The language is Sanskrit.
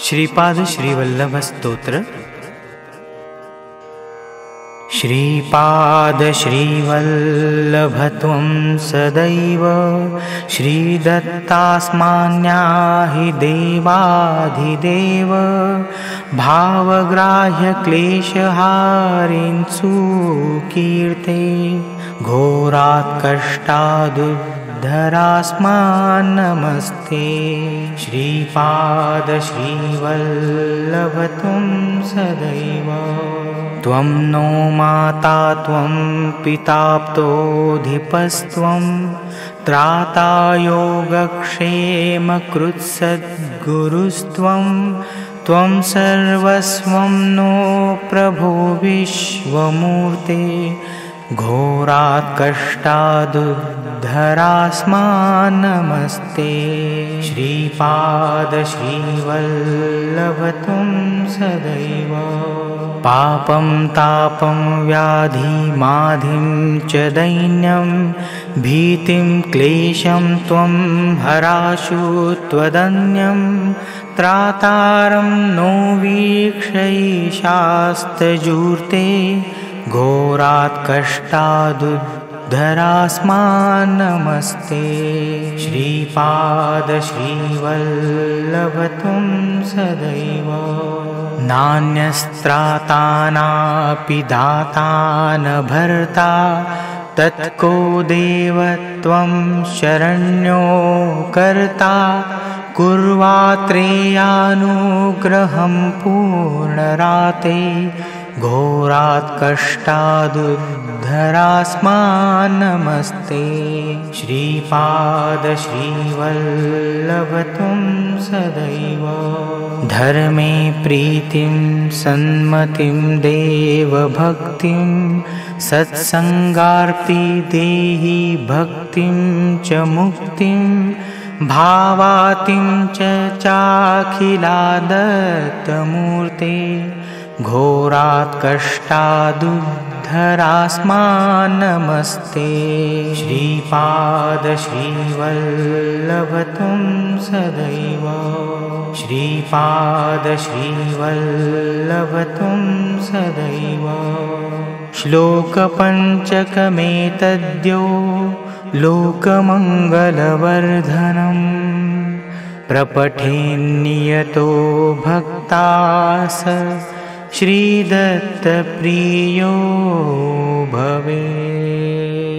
श्रीपाद श्रीवल्लभ स्तोत्र। श्रीपाद श्रीवल्लभ त्वं सदैव श्रीदत्तास्मान्याहि देवाधिदेव भावग्राह्य क्लेशहारिन्सु कीर्ते घोरात् कष्टादुद्धरास्मान् नमस्ते। श्रीपाद श्रीवल्लभ त्वं सदैव त्वं नो माता त्वं पिताप्तोऽधिपस्त्वं त्राता योगक्षेमकृत्सद्गुरुस्त्वं त्वं सर्वस्वं नो प्रभो विश्वमूर्ते घोरात् कष्टादुद्धरास्मान् नमस्ते। श्रीपाद श्रीवल्लभ त्वं सदैव पापं तापं व्याधिमाधिं च दैन्यं भीतिं क्लेशं त्वं हराशु त्वदन्यं त्रातारं नो वीक्षयिषास्तजूर्ते घोरात् कष्टादुद्धरास्मान् नमस्ते। श्रीपाद श्रीवल्लभ त्वं सदैव नान्यस्त्रातानापि दाता न भर्ता तत्को देव त्वं शरण्यो कर्ता कुर्वात्रेयानुग्रहं पूर्णराते घोरात् कष्टादुद्धरास्मान् नमस्ते। श्रीपाद श्रीवल्लभ त्वं सदैव धर्मे प्रीतिं सन्मतिं देवभक्तिं सत्संगार्पि देहि भक्तिं च मुक्तिं भावातिं च चाखिलादत्तमूर्ते घोरात् कष्टादुद्धरास्मान् नमस्ते। श्रीपाद श्रीवल्लभ त्वं सदैव श्रीपाद श्रीवल्लभ त्वं सदैव श्लोकपञ्चकमेतद्यो लोकमङ्गलवर्धनं प्रपठेन्नियतो भक्तास श्रीदत्तप्रियो भवेत्।